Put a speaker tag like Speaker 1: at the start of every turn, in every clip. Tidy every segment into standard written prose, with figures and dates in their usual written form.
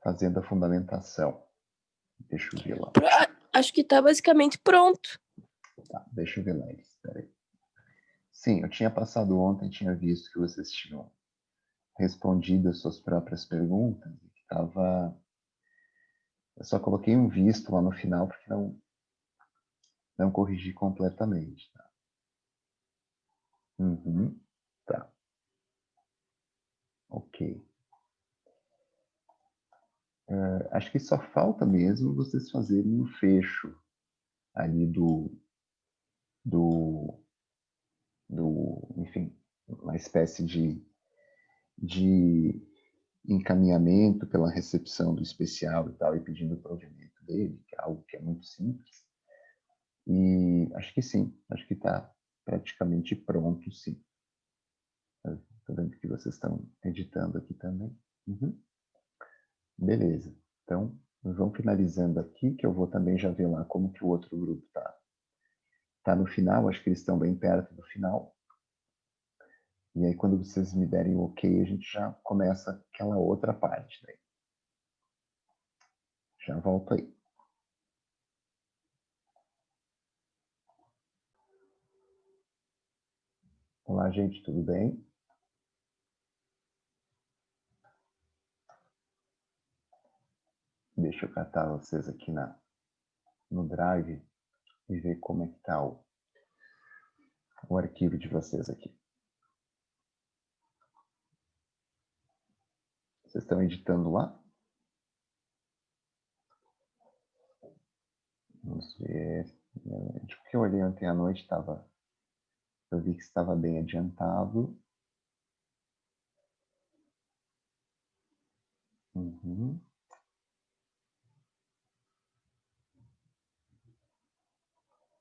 Speaker 1: fazendo a fundamentação. Deixa eu ver lá.
Speaker 2: Acho que está basicamente pronto.
Speaker 1: Tá, deixa eu ver lá. Espera aí. Sim, eu tinha passado ontem, tinha visto que vocês tinham respondido as suas próprias perguntas. Eu só coloquei um visto lá no final, porque não corrigi completamente. Tá? Tá. Ok. Acho que só falta mesmo vocês fazerem um fecho ali enfim, uma espécie de encaminhamento pela recepção do especial e tal, e pedindo o provimento dele, que é algo que é muito simples. E acho que sim, acho que está praticamente pronto, sim. Estou vendo que vocês estão editando aqui também. Beleza. Então, vamos finalizando aqui, que eu vou também já ver lá como que o outro grupo tá no final, acho que eles estão bem perto do final. E aí, quando vocês me derem o ok, a gente já começa aquela outra parte daí. Já volto aí. Olá, gente, tudo bem? Deixa eu catar vocês aqui no Drive e ver como é que está o arquivo de vocês aqui. Vocês estão editando lá? Vamos ver. Tipo que eu olhei ontem à noite, eu vi que estava bem adiantado.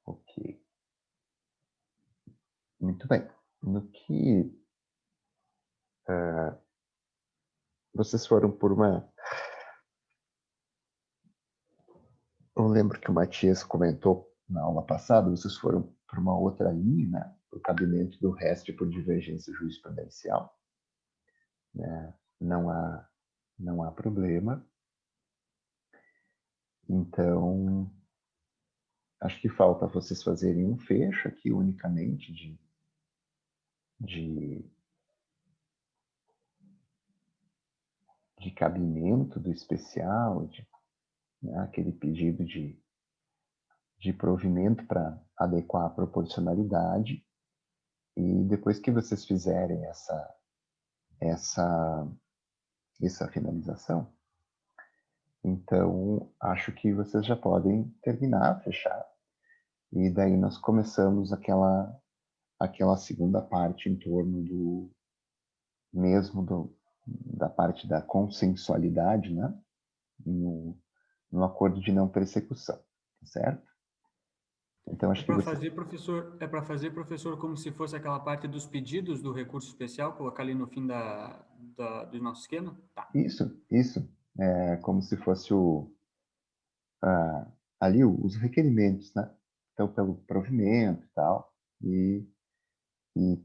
Speaker 1: Ok. Muito bem. No que vocês foram por uma... Eu lembro que o Matias comentou na aula passada, vocês foram por uma outra linha, né? O cabimento do resto por divergência jurisprudencial. Né? Não há problema. Então, acho que falta vocês fazerem um fecho aqui unicamente de cabimento do especial, né, aquele pedido de provimento para adequar a proporcionalidade. E depois que vocês fizerem essa finalização, então acho que vocês já podem terminar, fechar. E daí nós começamos aquela segunda parte em torno da parte da consensualidade, né? No acordo de não persecução, tá certo? Então acho que
Speaker 3: É para fazer, professor, como se fosse aquela parte dos pedidos do recurso especial, colocar ali no fim do nosso esquema? Tá.
Speaker 1: Isso. É como se fosse ali os requerimentos, né? Então, pelo provimento e tal, e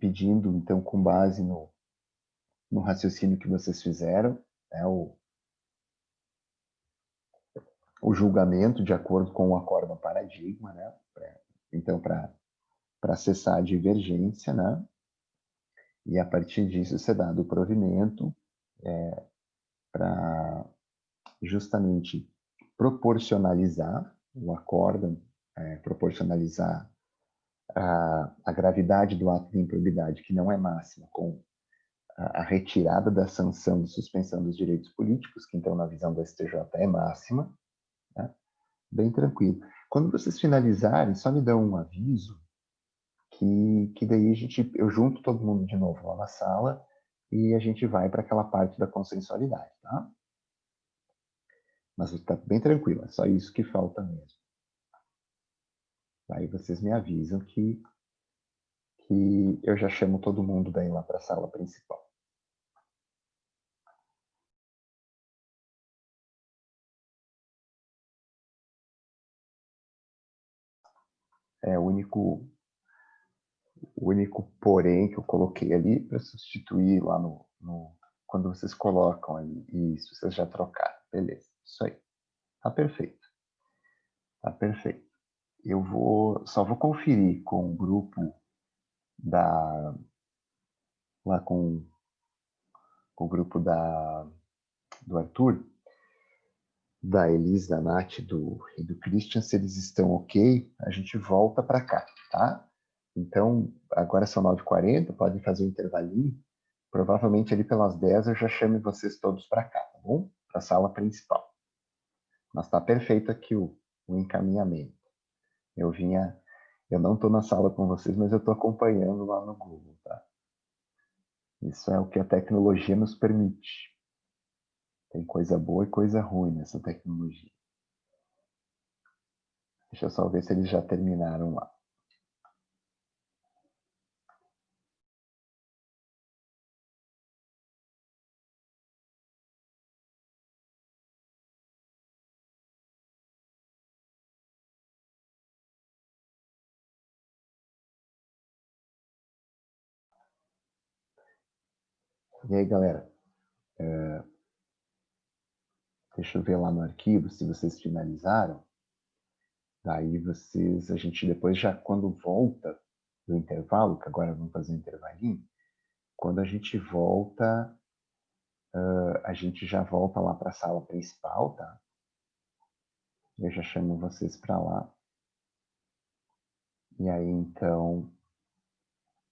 Speaker 1: pedindo, então, com base no raciocínio que vocês fizeram, né, o julgamento de acordo com o acórdão paradigma, né? Então, para cessar a divergência, né? E a partir disso ser dado o provimento para justamente proporcionalizar o acórdão, proporcionalizar a gravidade do ato de improbidade, que não é máxima, com a retirada da sanção de suspensão dos direitos políticos, que então, na visão do STJ, é máxima, né? Bem tranquilo. Quando vocês finalizarem, só me dão um aviso, que daí eu junto todo mundo de novo lá na sala e a gente vai para aquela parte da consensualidade, tá? Mas está bem tranquilo, é só isso que falta mesmo. Aí vocês me avisam que eu já chamo todo mundo daí lá para a sala principal. É o único porém que eu coloquei ali para substituir lá quando vocês colocam ali. Isso, vocês já trocaram. Beleza, isso aí. Tá perfeito. Tá perfeito. Eu só vou conferir com o grupo lá com o grupo do Arthur, da Elis, da Nath e do Christian, se eles estão ok, a gente volta para cá, tá? Então, agora são 9h40, podem fazer um intervalinho. Provavelmente ali pelas 10 eu já chamo vocês todos para cá, tá bom? Para a sala principal. Mas tá perfeito aqui o encaminhamento. Eu não estou na sala com vocês, mas eu estou acompanhando lá no Google, tá? Isso é o que a tecnologia nos permite. Tem coisa boa e coisa ruim nessa tecnologia. Deixa eu só ver se eles já terminaram lá. E aí, galera? Deixa eu ver lá no arquivo se vocês finalizaram. Daí a gente depois já, quando volta do intervalo, que agora vamos fazer um intervalinho, quando a gente volta, a gente já volta lá para a sala principal, tá? Eu já chamo vocês para lá. E aí, então,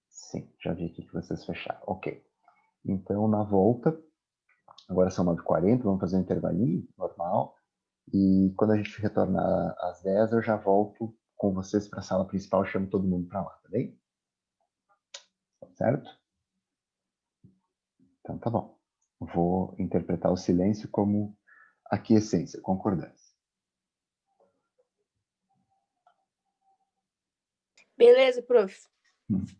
Speaker 1: sim, já vi aqui que vocês fecharam. Ok. Então, na volta, agora são 9h40, vamos fazer um intervalinho normal. E quando a gente retornar às 10, eu já volto com vocês para a sala principal, chamo todo mundo para lá, tá bem? Certo? Então, tá bom. Vou interpretar o silêncio como aquiescência, concordância.
Speaker 2: Beleza, prof.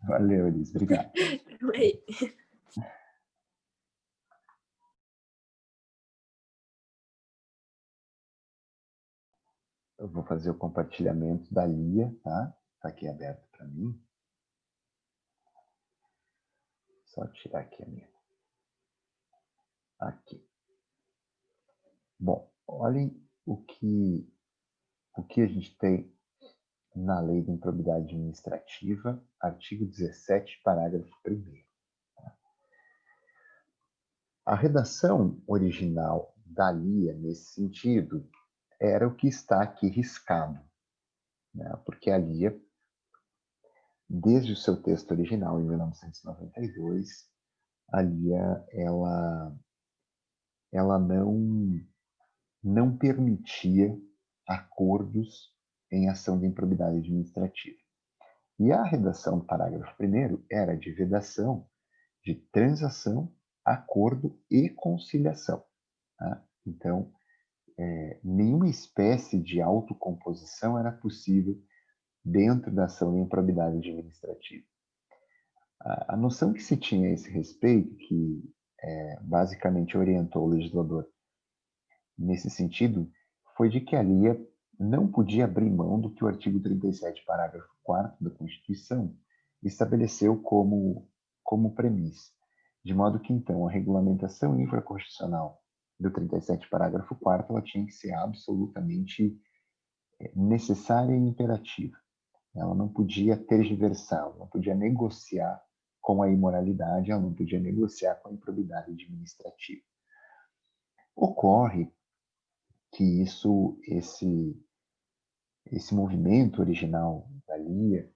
Speaker 1: Valeu, Elis. Obrigado.
Speaker 2: Aí.
Speaker 1: Eu vou fazer o compartilhamento da Lia, tá? Tá aqui aberto para mim. Só tirar aqui a minha. Aqui. Bom, olhem o que a gente tem na Lei de Improbidade Administrativa, artigo 17, parágrafo 1º. A redação original da Lia, nesse sentido, era o que está aqui riscado, né? Porque a Lia, desde o seu texto original, em 1992, a Lia, ela não permitia acordos em ação de improbidade administrativa. E a redação do parágrafo 1º era de vedação de transação, acordo e conciliação. Tá? Então, nenhuma espécie de autocomposição era possível dentro da ação de improbidade administrativa. A noção que se tinha a esse respeito, que basicamente orientou o legislador nesse sentido, foi de que a Lia não podia abrir mão do que o artigo 37, parágrafo 4º da Constituição estabeleceu como premissa, de modo que, então, a regulamentação infraconstitucional do 37, parágrafo 4º, ela tinha que ser absolutamente necessária e imperativa. Ela não podia tergiversar, ela não podia negociar com a imoralidade, ela não podia negociar com a improbidade administrativa. Ocorre que esse movimento original da Lia,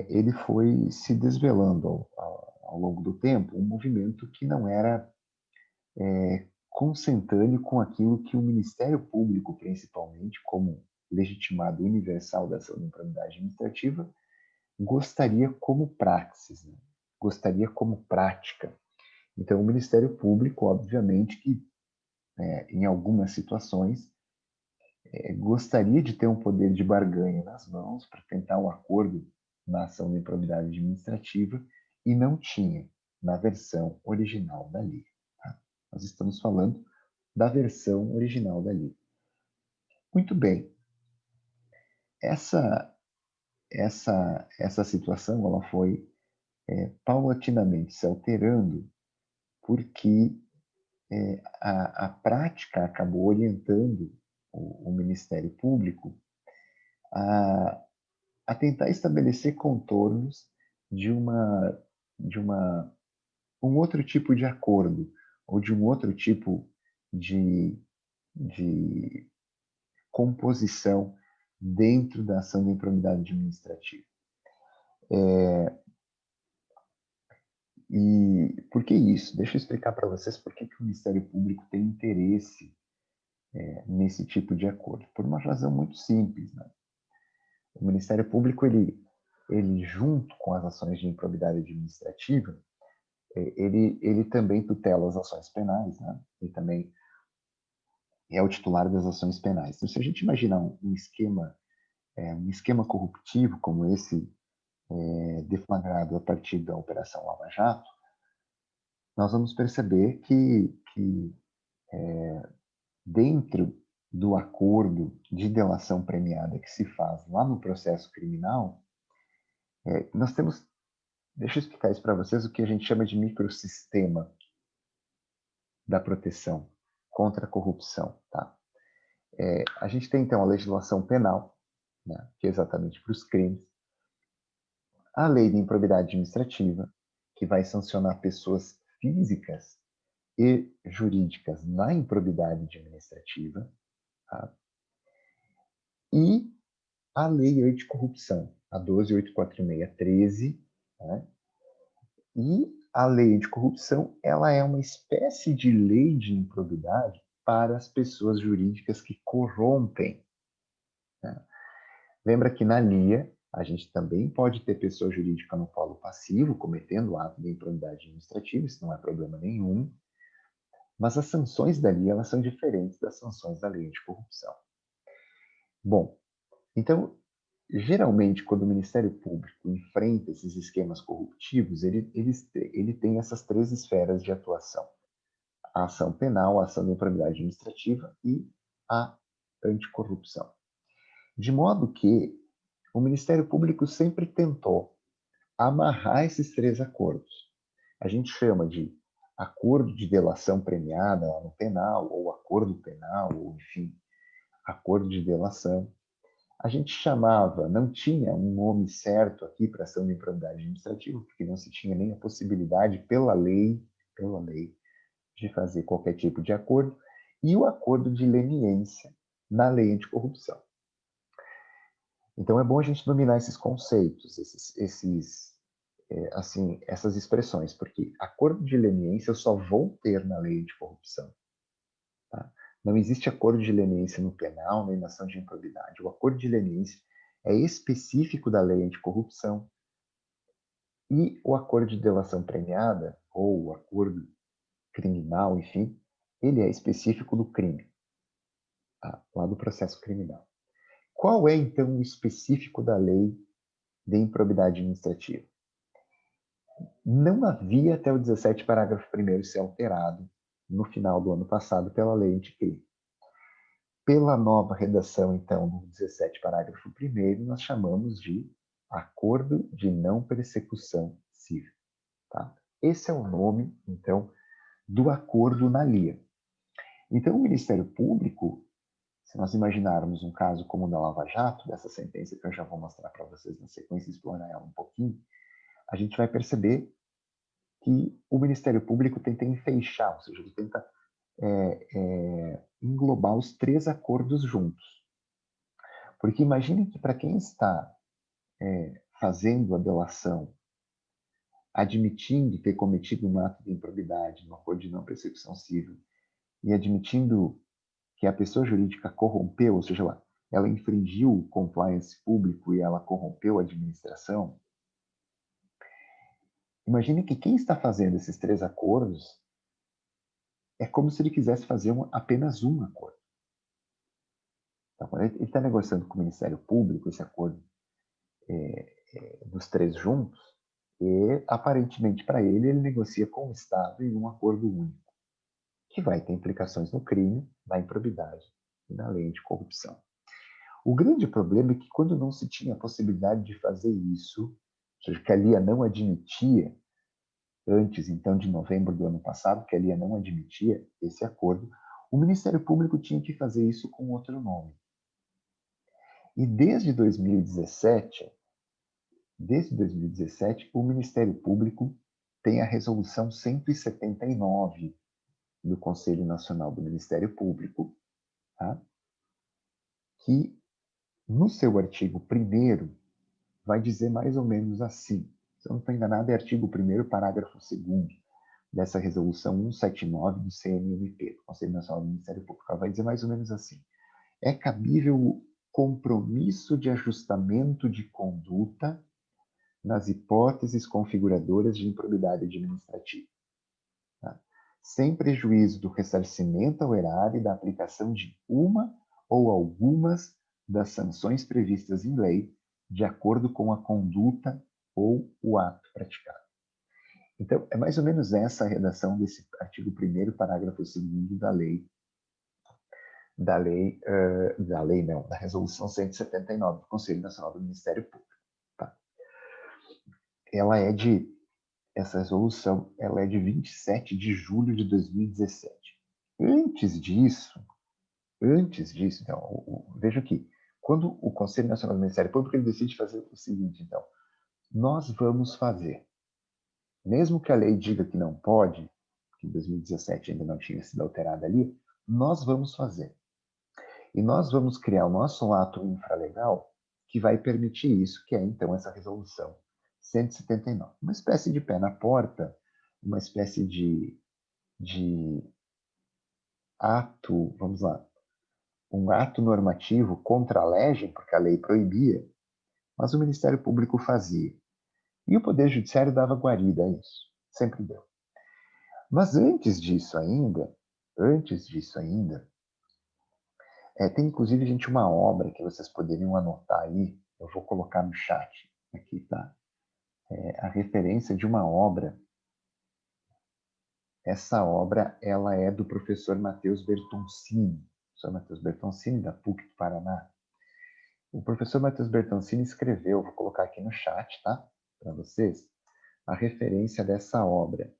Speaker 1: ele foi se desvelando ao longo do tempo, um movimento que não era consentâneo com aquilo que o Ministério Público, principalmente, como legitimado universal da ação de improbidade administrativa, gostaria como praxis, né? Gostaria como prática. Então, o Ministério Público, obviamente, que em algumas situações, gostaria de ter um poder de barganha nas mãos para tentar um acordo na ação de improbidade administrativa e não tinha na versão original da lei. Tá? Nós estamos falando da versão original da lei. Muito bem. Essa situação ela foi paulatinamente se alterando porque a prática acabou orientando o Ministério Público a tentar estabelecer contornos de um outro tipo de acordo, ou de um outro tipo de composição dentro da ação de improbidade administrativa. E por que isso? Deixa eu explicar para vocês por que o Ministério Público tem interesse nesse tipo de acordo. Por uma razão muito simples, né? O Ministério Público, ele junto com as ações de improbidade administrativa, ele também tutela as ações penais, né? Ele também é o titular das ações penais. Então, se a gente imaginar um esquema corruptivo como esse deflagrado a partir da Operação Lava Jato, nós vamos perceber que dentro do acordo de delação premiada que se faz lá no processo criminal, nós temos, deixa eu explicar isso para vocês, o que a gente chama de microsistema da proteção contra a corrupção. Tá? A gente tem, então, a legislação penal, né, que é exatamente para os crimes, a lei de improbidade administrativa, que vai sancionar pessoas físicas e jurídicas na improbidade administrativa, tá? E a lei anticorrupção, a 12.846/13, né? E a lei anticorrupção, ela é uma espécie de lei de improbidade para as pessoas jurídicas que corrompem, né? Lembra que na LIA, a gente também pode ter pessoa jurídica no polo passivo, cometendo ato de improbidade administrativa, isso não é problema nenhum, mas as sanções da LIA, elas são diferentes das sanções da lei anticorrupção. Bom, então, geralmente, quando o Ministério Público enfrenta esses esquemas corruptivos, ele tem essas três esferas de atuação: a ação penal, a ação de improbidade administrativa e a anticorrupção. De modo que o Ministério Público sempre tentou amarrar esses três acordos. A gente chama de acordo de delação premiada lá no penal, ou acordo penal, ou enfim, acordo de delação. A gente chamava, não tinha um nome certo aqui para ação de improbidade administrativa, porque não se tinha nem a possibilidade pela lei, de fazer qualquer tipo de acordo, e o acordo de leniência na lei anticorrupção. Então é bom a gente dominar esses conceitos, essas expressões, porque acordo de leniência eu só vou ter na lei anticorrupção. Tá? Não existe acordo de leniência no penal, nem na ação de improbidade. O acordo de leniência é específico da lei anticorrupção, e o acordo de delação premiada, ou o acordo criminal, enfim, ele é específico do crime, tá? Lá do processo criminal. Qual é, então, o específico da lei de improbidade administrativa? Não havia até o 17, parágrafo 1º, ser alterado no final do ano passado pela lei anticrime. Pela nova redação, então, do 17, parágrafo 1º, nós chamamos de Acordo de Não Persecução Civil. Tá? Esse é o nome, então, do acordo na LIA. Então, o Ministério Público, se nós imaginarmos um caso como o da Lava Jato, dessa sentença que eu já vou mostrar para vocês na sequência e explorar ela um pouquinho, a gente vai perceber que o Ministério Público tenta enfeixar, ou seja, ele tenta englobar os três acordos juntos. Porque imagine que para quem está fazendo a delação, admitindo ter cometido um ato de improbidade no acordo de não persecução civil e admitindo que a pessoa jurídica corrompeu, ou seja, ela infringiu o compliance público e ela corrompeu a administração, imagine que quem está fazendo esses três acordos é como se ele quisesse fazer apenas um acordo. Então, quando ele está negociando com o Ministério Público esse acordo dos três juntos, e aparentemente para ele negocia com o Estado em um acordo único, que vai ter implicações no crime, na improbidade e na lei de corrupção. O grande problema é que quando não se tinha a possibilidade de fazer isso, ou seja, que a LIA não admitia antes, então, de novembro do ano passado, que a LIA não admitia esse acordo, o Ministério Público tinha que fazer isso com outro nome. E desde 2017, o Ministério Público tem a Resolução 179 do Conselho Nacional do Ministério Público, tá? Que, no seu artigo 1º, vai dizer mais ou menos assim. Se eu não estou enganado, é artigo 1º, parágrafo 2º, dessa Resolução 179 do CNMP, do Conselho Nacional do Ministério Público. Ela vai dizer mais ou menos assim. É cabível o compromisso de ajustamento de conduta nas hipóteses configuradoras de improbidade administrativa, tá? Sem prejuízo do ressarcimento ao erário e da aplicação de uma ou algumas das sanções previstas em lei, de acordo com a conduta ou o ato praticado. Então, é mais ou menos essa a redação desse artigo 1º, parágrafo 2º da Resolução 179 do Conselho Nacional do Ministério Público. Tá? Essa resolução, ela é de 27 de julho de 2017. Antes disso, então, veja que quando o Conselho Nacional do Ministério Público ele decide fazer o seguinte, então, nós vamos fazer, mesmo que a lei diga que não pode, que em 2017 ainda não tinha sido alterada ali, nós vamos fazer. E nós vamos criar o nosso ato infralegal que vai permitir isso, que é, então, essa resolução 179. Uma espécie de pé na porta, uma espécie de ato, vamos lá, um ato normativo contra a lei, porque a lei proibia, mas o Ministério Público fazia. E o Poder Judiciário dava guarida a isso, sempre deu. Mas antes disso ainda, tem inclusive, gente, uma obra que vocês poderiam anotar aí, eu vou colocar no chat aqui, tá? A referência de uma obra. Essa obra, ela é do professor Matheus Bertoncini, da PUC do Paraná. O professor Matheus Bertoncini escreveu, vou colocar aqui no chat, tá? Para vocês, a referência dessa obra.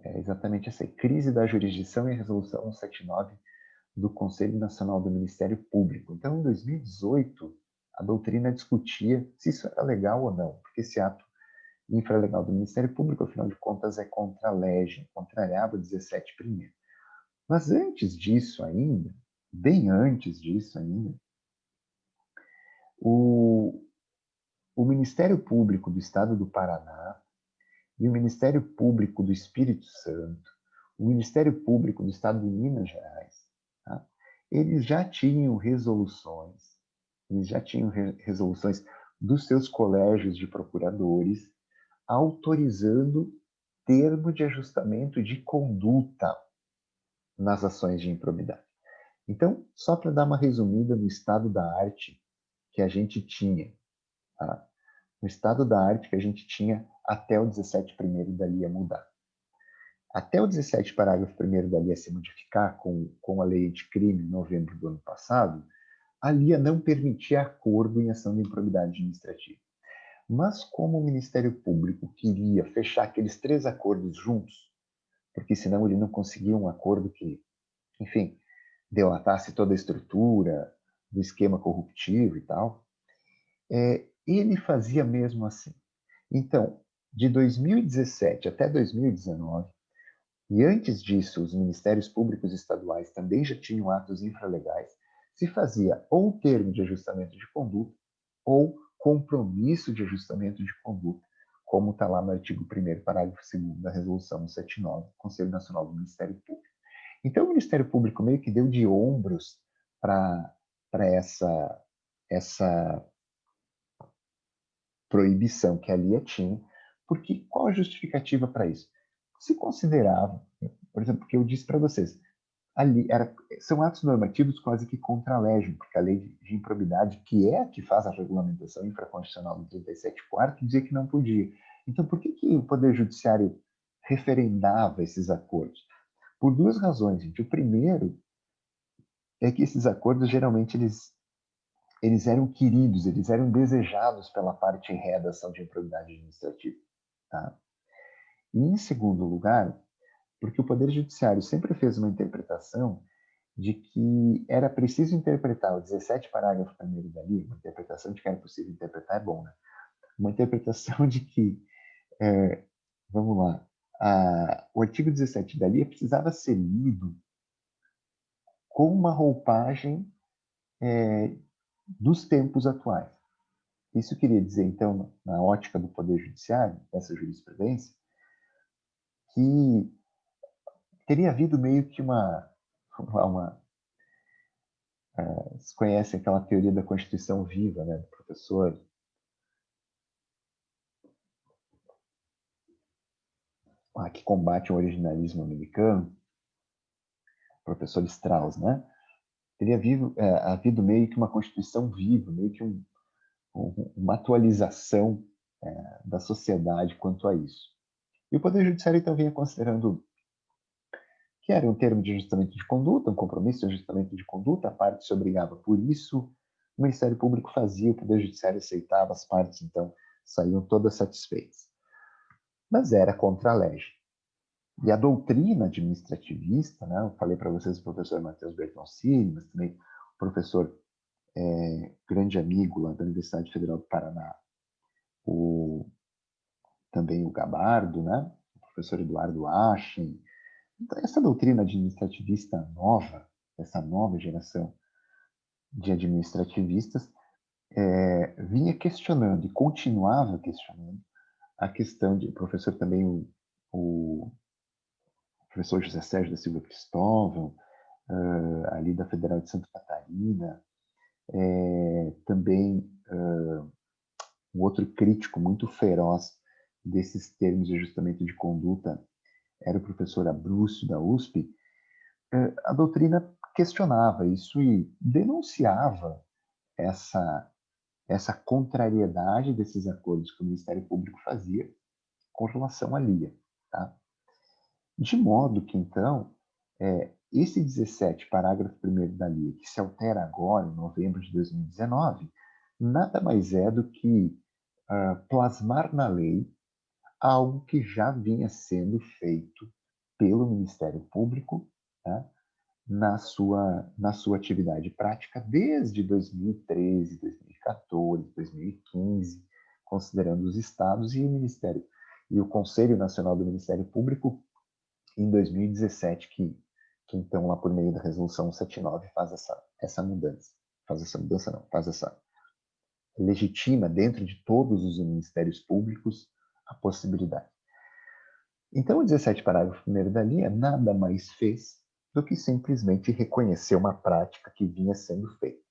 Speaker 1: É exatamente essa aí, Crise da Jurisdição e Resolução 179 do Conselho Nacional do Ministério Público. Então, em 2018, a doutrina discutia se isso era legal ou não, porque esse ato infralegal do Ministério Público, afinal de contas, é contra a lei, contrariava o 17 primeiro. Mas antes disso ainda, bem antes disso ainda, o Ministério Público do Estado do Paraná e o Ministério Público do Espírito Santo, o Ministério Público do Estado de Minas Gerais, tá? Eles já tinham resoluções dos seus colégios de procuradores autorizando termo de ajustamento de conduta nas ações de improbidade. Então, só para dar uma resumida no estado da arte que a gente tinha, tá? No estado da arte que a gente tinha até o 17 primeiro da LIA mudar. Até o 17 parágrafo 1º da LIA se modificar com a lei anticrime em novembro do ano passado, a LIA não permitia acordo em ação de improbidade administrativa. Mas como o Ministério Público queria fechar aqueles 3 acordos juntos, porque senão ele não conseguia um acordo que, enfim, delatasse toda a estrutura do esquema corruptivo e tal, ele fazia mesmo assim. Então, de 2017 até 2019, e antes disso os Ministérios Públicos Estaduais também já tinham atos infralegais, se fazia ou termo de ajustamento de conduta ou compromisso de ajustamento de conduta, como está lá no artigo 1º, parágrafo 2º da Resolução 179, do Conselho Nacional do Ministério Público. Então, o Ministério Público meio que deu de ombros para essa proibição que a LIA tinha, porque qual a justificativa para isso? Se considerava, por exemplo, porque eu disse para vocês, são atos normativos quase que contra a lei, porque a lei de improbidade, que é a que faz a regulamentação infraconstitucional do 37.4, dizia que não podia. Então, por que o Poder Judiciário referendava esses acordos? Por 2 razões, gente. O primeiro é que esses acordos, geralmente, eles eram queridos, eles eram desejados pela parte ré da ação de improbidade administrativa. Tá? E, em segundo lugar, porque o Poder Judiciário sempre fez uma interpretação de que era preciso interpretar o 17 parágrafo 1º da lei, uma interpretação de que era possível interpretar é bom, né? Uma interpretação de que, vamos lá, o artigo 17 da lei precisava ser lido com uma roupagem dos tempos atuais. Isso queria dizer, então, na ótica do Poder Judiciário, dessa jurisprudência, que teria havido meio que vocês conhecem aquela teoria da Constituição viva, né, do professor que combate o originalismo americano, professor Strauss, né? Teria havido meio que uma Constituição viva, meio que uma atualização da sociedade quanto a isso. E o Poder Judiciário, então, vinha considerando que era um termo de ajustamento de conduta, um compromisso de ajustamento de conduta, a parte se obrigava por isso, o Ministério Público fazia, o Poder Judiciário aceitava, as partes, então, saíam todas satisfeitas. Mas era contra a lei. E a doutrina administrativista, né, eu falei para vocês o professor Matheus Bertoncini, mas também o professor grande amigo lá da Universidade Federal do Paraná, também o Gabardo, né, o professor Eduardo Achen. Então, essa doutrina administrativista nova, essa nova geração de administrativistas, vinha questionando e continuava questionando a questão de, o professor também, o professor José Sérgio da Silva Cristóvão, ali da Federal de Santa Catarina, também um outro crítico muito feroz desses termos de ajustamento de conduta era o professor Abrúcio da USP. A doutrina questionava isso e denunciava essa contrariedade desses acordos que o Ministério Público fazia com relação à LIA. Tá? De modo que, então, esse 17, parágrafo 1º da LIA, que se altera agora, em novembro de 2019, nada mais é do que plasmar na lei algo que já vinha sendo feito pelo Ministério Público, né, na sua atividade prática desde 2013, 2014, 2015, considerando os estados e o Ministério e o Conselho Nacional do Ministério Público em 2017, que então lá por meio da resolução 179 faz essa mudança. Faz essa legitima dentro de todos os ministérios públicos a possibilidade. Então, o 17, parágrafo 1º da linha nada mais fez do que simplesmente reconhecer uma prática que vinha sendo feita.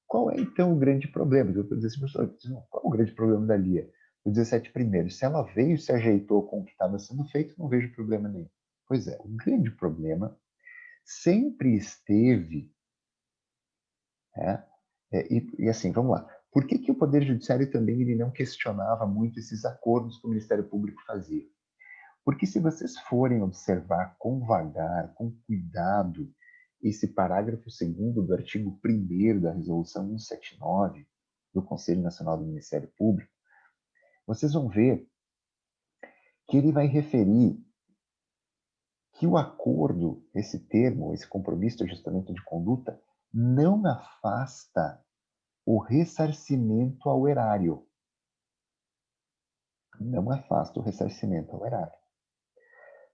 Speaker 1: Qual é, então, o grande problema? Eu estou dizendo assim, qual é o grande problema da LIA? O 17 primeiro, se ela veio e se ajeitou com o que estava sendo feito, não vejo problema nenhum. Pois é, o grande problema sempre esteve... E assim, vamos lá. Por que o Poder Judiciário também ele não questionava muito esses acordos que o Ministério Público fazia? Porque se vocês forem observar com vagar, com cuidado, esse parágrafo 2º do artigo 1º da Resolução 179 do Conselho Nacional do Ministério Público, vocês vão ver que ele vai referir que o acordo, esse termo, esse compromisso de ajustamento de conduta, não afasta o ressarcimento ao erário. Não afasta o ressarcimento ao erário.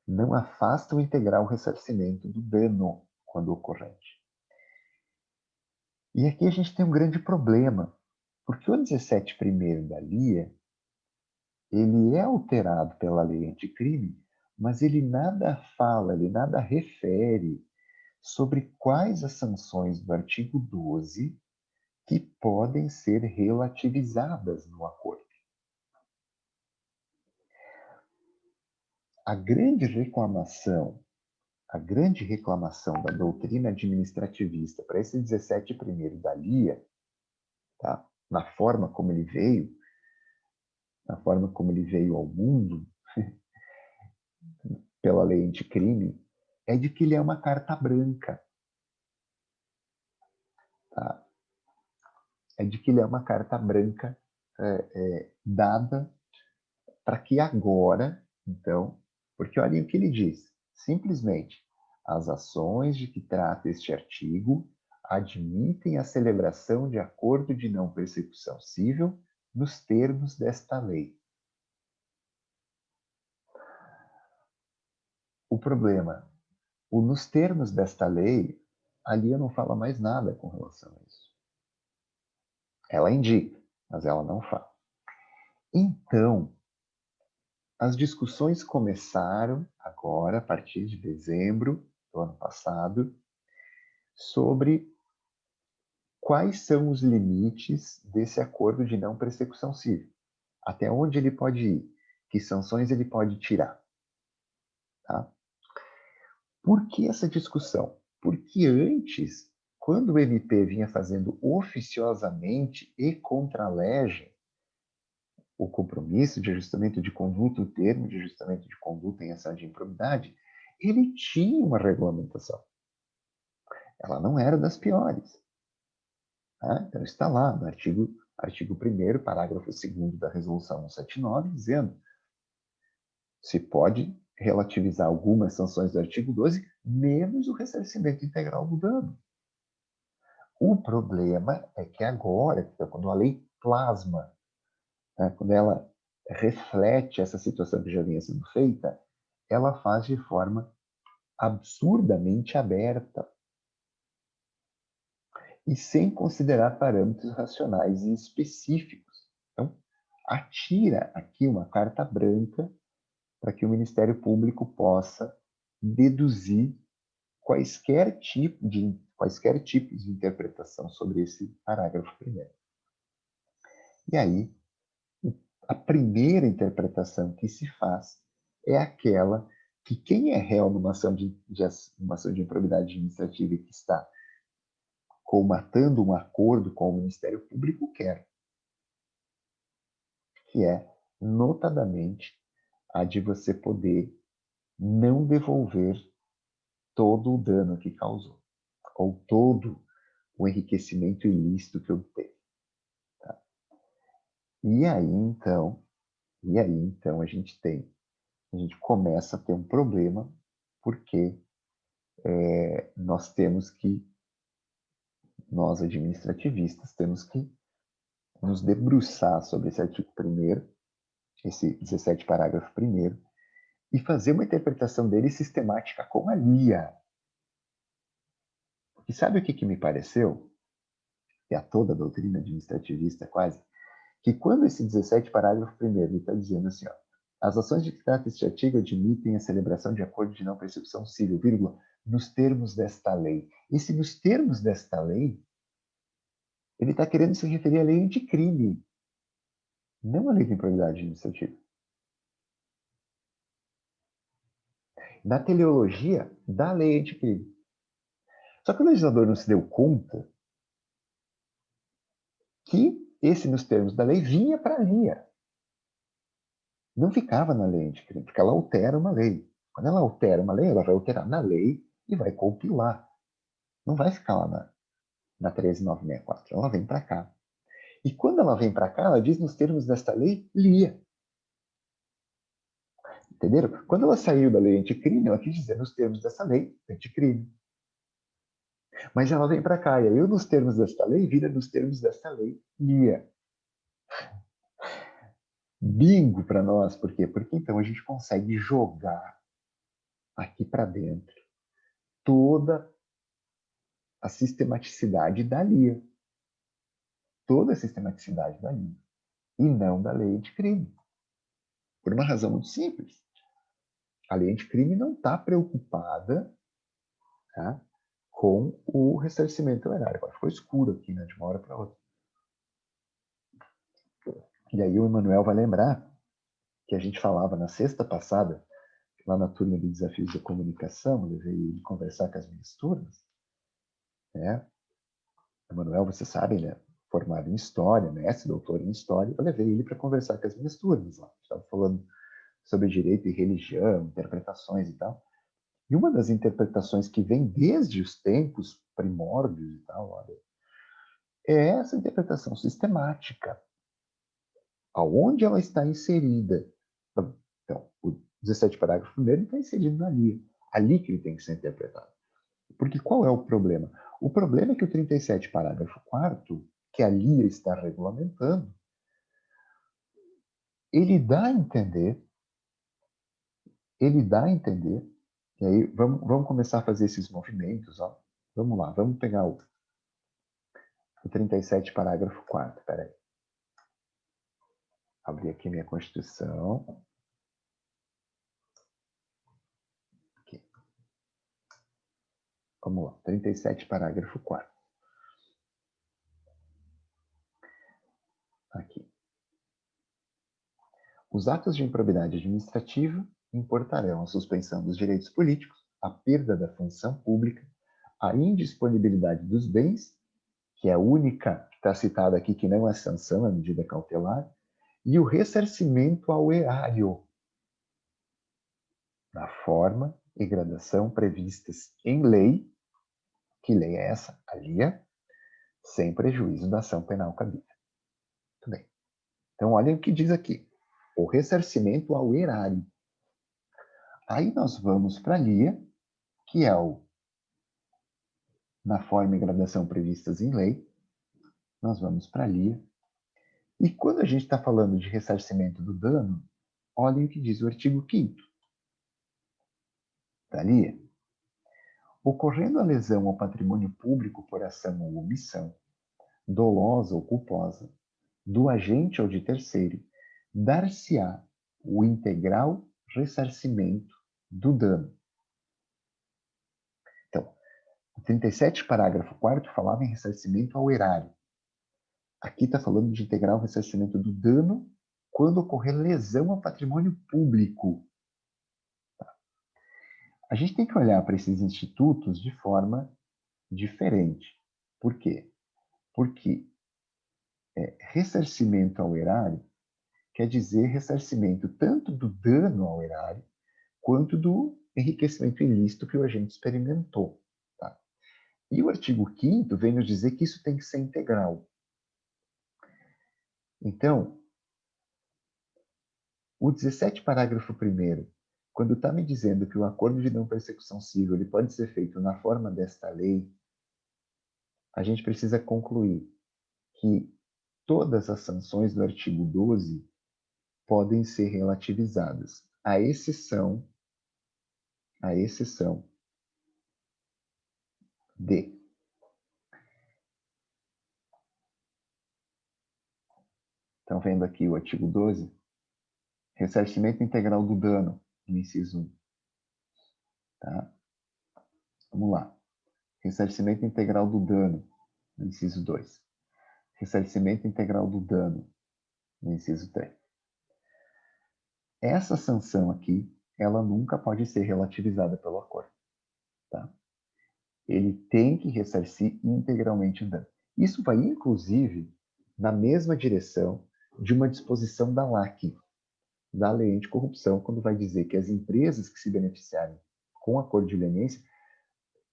Speaker 1: Não afasta o integral ressarcimento do dano quando ocorrente. E aqui a gente tem um grande problema, porque o 17 primeiro da LIA, ele é alterado pela lei anticrime, mas ele nada fala, ele nada refere sobre quais as sanções do artigo 12 que podem ser relativizadas no acordo. A grande reclamação da doutrina administrativista para esse 17 primeiro da LIA, tá? Na forma como ele veio ao mundo, pela lei anticrime, é de que ele é uma carta branca. Tá? É de que ele é uma carta branca dada para que agora, Então, porque olhem o que ele diz. Simplesmente, as ações de que trata este artigo admitem a celebração de acordo de não persecução civil nos termos desta lei. O problema, nos termos desta lei, a Lia não fala mais nada com relação a isso. Ela indica, mas ela não fala. Então, as discussões começaram agora, a partir de dezembro do ano passado, sobre quais são os limites desse acordo de não persecução civil. Até onde ele pode ir? Que sanções ele pode tirar? Tá? Por que essa discussão? Porque antes, quando o MP vinha fazendo oficiosamente e contra a lege o compromisso de ajustamento de conduta, o termo de ajustamento de conduta em ação de improbidade, ele tinha uma regulamentação. Ela não era das piores. Tá? Então está lá no artigo 1º, parágrafo 2º da resolução 179, dizendo se pode relativizar algumas sanções do artigo 12, menos o ressarcimento integral do dano. O problema é que agora, quando a lei plasma, né, quando ela reflete essa situação que já vinha sendo feita, ela faz de forma absurdamente aberta e sem considerar parâmetros racionais e específicos. Então, atira aqui uma carta branca para que o Ministério Público possa deduzir quaisquer tipos de interpretação sobre esse parágrafo primeiro. E aí, a primeira interpretação que se faz é aquela que quem é réu numa ação uma ação de improbidade administrativa e que está colmatando um acordo com o Ministério Público quer, que é, notadamente, a de você poder não devolver todo o dano que causou, ou todo o enriquecimento ilícito que obteve. Tá? E aí, então, a gente começa a ter um problema, porque nós administrativistas, temos que nos debruçar sobre esse artigo 1º, esse 17 parágrafo 1º, e fazer uma interpretação dele sistemática com a Lia. E sabe o que me pareceu? E a toda a doutrina administrativista quase, que quando esse 17 parágrafo 1º ele está dizendo assim, ó, as ações de que trata este artigo admitem a celebração de acordo de não persecução civil, vírgula, nos termos desta lei. Esse nos termos desta lei, ele está querendo se referir à lei anticrime, não à lei de improbidade administrativa. Na teleologia da lei anticrime. Só que o legislador não se deu conta que esse, nos termos da lei, vinha para a Lia. Não ficava na lei anticrime, porque ela altera uma lei. Quando ela altera uma lei, ela vai alterar na lei e vai compilar. Não vai ficar lá na 13964. Ela vem para cá. E quando ela vem para cá, ela diz nos termos desta lei, Lia. Entenderam? Quando ela saiu da lei anticrime, ela quis dizer nos termos dessa lei, anticrime. Mas ela vem para cá, e aí nos termos desta lei, vira nos termos desta lei, Lia. Bingo para nós, por quê? Porque então a gente consegue jogar aqui para dentro toda a sistematicidade da Lia. Toda a sistematicidade da Lia. E não da lei anticrime. Por uma razão muito simples. A lei anticrime não está preocupada, tá, com o ressarcimento erário. Agora ficou escuro aqui, né, de uma hora para outra. E aí o Emanuel vai lembrar que a gente falava na sexta passada, lá na turma de Desafios da Comunicação, eu levei ele conversar com as minhas turmas, né? O Emanuel, você sabe, né? Formado em História, mestre, doutor em História, eu levei ele para conversar com as minhas turmas lá. Estava falando sobre direito e religião, interpretações e tal. E uma das interpretações que vem desde os tempos primórdios e tal, olha, é essa interpretação sistemática. Aonde ela está inserida? Então, 17 parágrafo primeiro está inserido na LIA. Ali que ele tem que ser interpretado. Porque qual é o problema? O problema é que o 37 parágrafo 4º, que a LIA está regulamentando, ele dá a entender, e aí vamos começar a fazer esses movimentos, ó. Vamos lá, vamos pegar o 37 parágrafo 4º, peraí. Abrir aqui minha Constituição. Aqui. Vamos lá, 37 parágrafo 4º. Aqui. Os atos de improbidade administrativa importarão a suspensão dos direitos políticos, a perda da função pública, a indisponibilidade dos bens, que é a única que está citada aqui, que não é sanção, é medida cautelar, e o ressarcimento ao erário, na forma e gradação previstas em lei, que lei é essa? A LIA, sem prejuízo da ação penal cabível. Muito bem. Então, olhem o que diz aqui. O ressarcimento ao erário. Aí nós vamos para a LIA, que é na forma e gradação previstas em lei. Nós vamos para a LIA. E quando a gente está falando de ressarcimento do dano, olhem o que diz o artigo 5º da LIA. Ocorrendo a lesão ao patrimônio público por ação ou omissão, dolosa ou culposa, do agente ou de terceiro, dar-se-á o integral ressarcimento do dano. Então, o 37, parágrafo 4º, falava em ressarcimento ao erário. Aqui está falando de integral ressarcimento do dano quando ocorrer lesão ao patrimônio público. Tá? A gente tem que olhar para esses institutos de forma diferente. Por quê? Porque ressarcimento ao erário quer dizer ressarcimento tanto do dano ao erário quanto do enriquecimento ilícito que o agente experimentou. Tá? E o artigo 5º vem nos dizer que isso tem que ser integral. Então, o 17, parágrafo 1º, quando está me dizendo que o acordo de não persecução civil ele pode ser feito na forma desta lei, a gente precisa concluir que todas as sanções do artigo 12 podem ser relativizadas, à exceção de Estão vendo aqui o artigo 12? Ressarcimento integral do dano, no inciso 1. Tá? Vamos lá. Ressarcimento integral do dano, no inciso 2. Ressarcimento integral do dano, no inciso 3. Essa sanção aqui, ela nunca pode ser relativizada pelo acordo. Tá? Ele tem que ressarcir integralmente o dano. Isso vai, inclusive, na mesma direção de uma disposição da LAC, da Lei Anticorrupção, quando vai dizer que as empresas que se beneficiarem com o acordo de leniência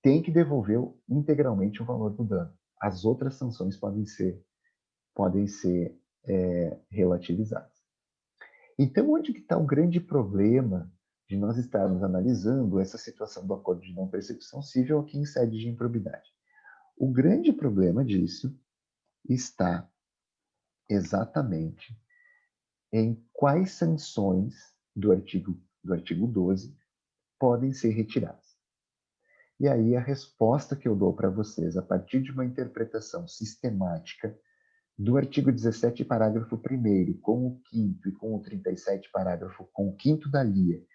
Speaker 1: têm que devolver integralmente o valor do dano. As outras sanções podem ser relativizadas. Então, onde que está o grande problema de nós estarmos analisando essa situação do acordo de não persecução civil aqui em sede de improbidade? O grande problema disso está exatamente em quais sanções do artigo 12 podem ser retiradas. E aí a resposta que eu dou para vocês, a partir de uma interpretação sistemática do artigo 17, parágrafo 1º, com o 5º e com o 37, parágrafo com o 5º da LIA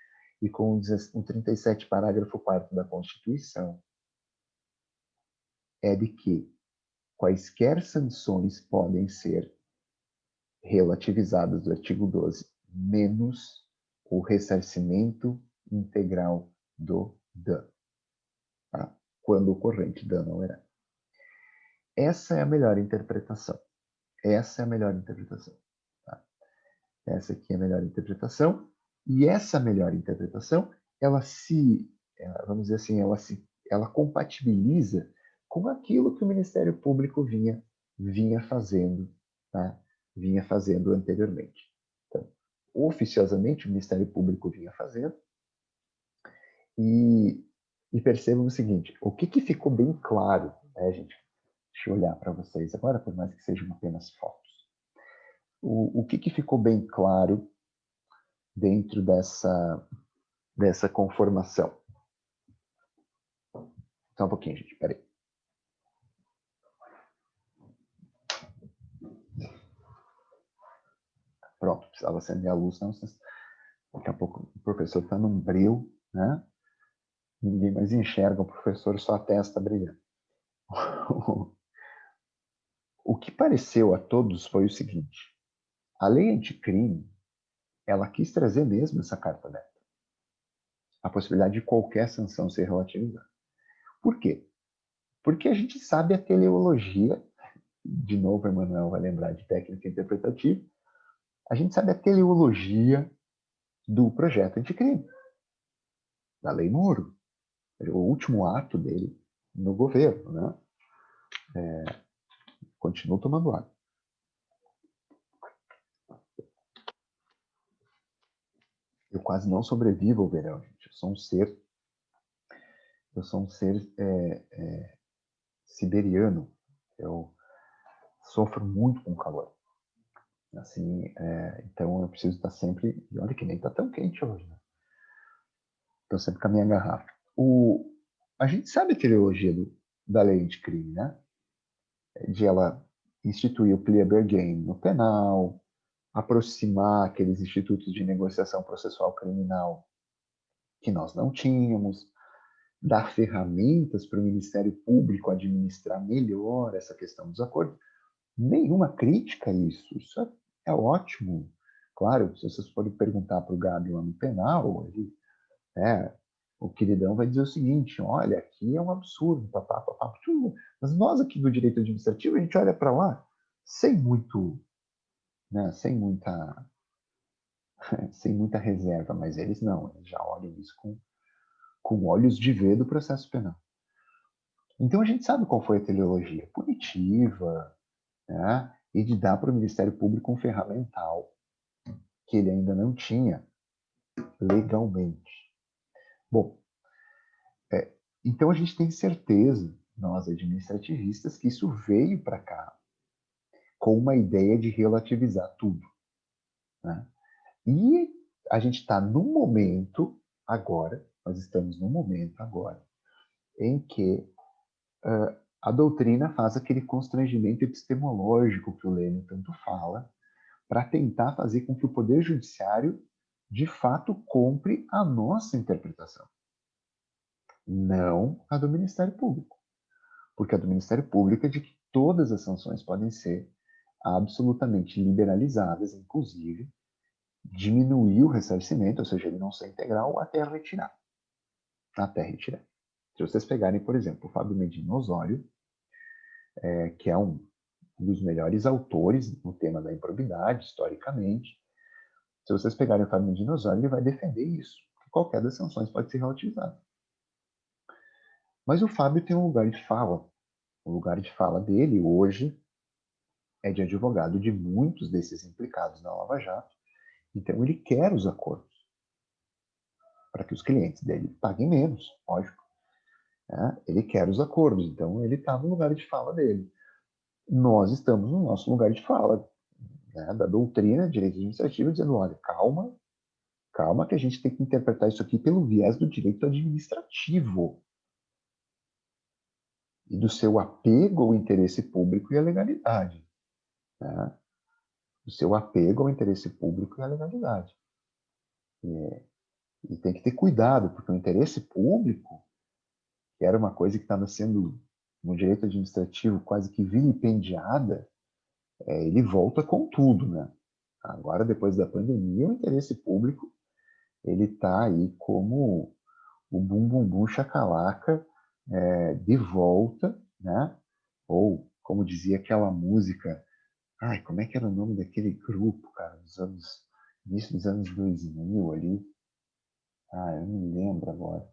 Speaker 1: e com o 37, parágrafo 4º da Constituição, é de que quaisquer sanções podem ser relativizadas do artigo 12, menos o ressarcimento integral do dano, tá? Quando ocorrente dano ao erário. Essa é a melhor interpretação. Essa é a melhor interpretação. Tá? Essa aqui é a melhor interpretação. E essa melhor interpretação, vamos dizer assim, ela compatibiliza com aquilo que o Ministério Público vinha fazendo, tá? Vinha fazendo anteriormente. Então, oficiosamente o Ministério Público vinha fazendo. E percebam o seguinte, o que ficou bem claro, né, gente? Deixa eu olhar para vocês agora, por mais que sejam apenas fotos. O que ficou bem claro dentro dessa conformação? Só um pouquinho, gente, peraí. Pronto, precisava acender a luz, senão daqui a pouco o professor está num breu, né? Ninguém mais enxerga o professor, só a testa brilhando. O que pareceu a todos foi o seguinte, a lei anticrime, ela quis trazer mesmo essa carta aberta. A possibilidade de qualquer sanção ser relativizada. Por quê? Porque a gente sabe a teleologia, de novo, Emmanuel vai lembrar de técnica interpretativa, a gente sabe a teleologia do projeto anticrime, da Lei Moro, o último ato dele no governo, né? Continua tomando água. Eu quase não sobrevivo ao verão, gente. Eu sou um ser siberiano. Eu sofro muito com calor. Assim, então eu preciso estar sempre... E olha que nem está tão quente hoje, né? Estou sempre com a minha garrafa. A gente sabe a teleologia da lei anticrime, né? De ela instituir o plea bargain no penal, aproximar aqueles institutos de negociação processual criminal que nós não tínhamos, dar ferramentas para o Ministério Público administrar melhor essa questão dos acordos. Nenhuma crítica a isso. Isso é ótimo. Claro, se vocês forem perguntar para o Gabi lá no penal, ele, o queridão vai dizer o seguinte, olha, aqui é um absurdo, papá. Mas nós aqui do direito administrativo, a gente olha para lá sem muito, né, sem muita reserva, mas eles não, eles já olham isso com olhos de ver do processo penal. Então a gente sabe qual foi a teleologia punitiva, né, e de dar para o Ministério Público um ferramental que ele ainda não tinha legalmente. Bom, então a gente tem certeza, nós administrativistas, que isso veio para cá com uma ideia de relativizar tudo, né? E a gente está num momento agora, nós estamos num momento agora, em que a doutrina faz aquele constrangimento epistemológico que o Lênin tanto fala, para tentar fazer com que o Poder Judiciário, de fato, compre a nossa interpretação, não a do Ministério Público. Porque a do Ministério Público é de que todas as sanções podem ser absolutamente liberalizadas, inclusive diminuir o ressarcimento, ou seja, ele não ser integral até retirar. Até retirar. Se vocês pegarem, por exemplo, o Fábio Medina Osório, que é um dos melhores autores no tema da improbidade, historicamente, se vocês pegarem o Fábio Medina Osório, ele vai defender isso, que qualquer das sanções pode ser relativizada. Mas o Fábio tem um lugar de fala. O lugar de fala dele hoje é de advogado de muitos desses implicados na Lava Jato. Então ele quer os acordos para que os clientes dele paguem menos, lógico. Ele quer os acordos, então ele está no lugar de fala dele. Nós estamos no nosso lugar de fala, né, da doutrina de direito administrativo, dizendo, olha, calma que a gente tem que interpretar isso aqui pelo viés do direito administrativo e do seu apego ao interesse público e à legalidade. Né? Do seu apego ao interesse público e à legalidade. E tem que ter cuidado, porque o interesse público, que era uma coisa que estava sendo, no direito administrativo, quase que vilipendiada, ele volta com tudo, né? Agora, depois da pandemia, o interesse público ele está aí como o bum bum bum chacalaca de volta, né? Ou, como dizia aquela música, como é que era o nome daquele grupo, cara, início dos anos 2000 ali? Eu não me lembro agora.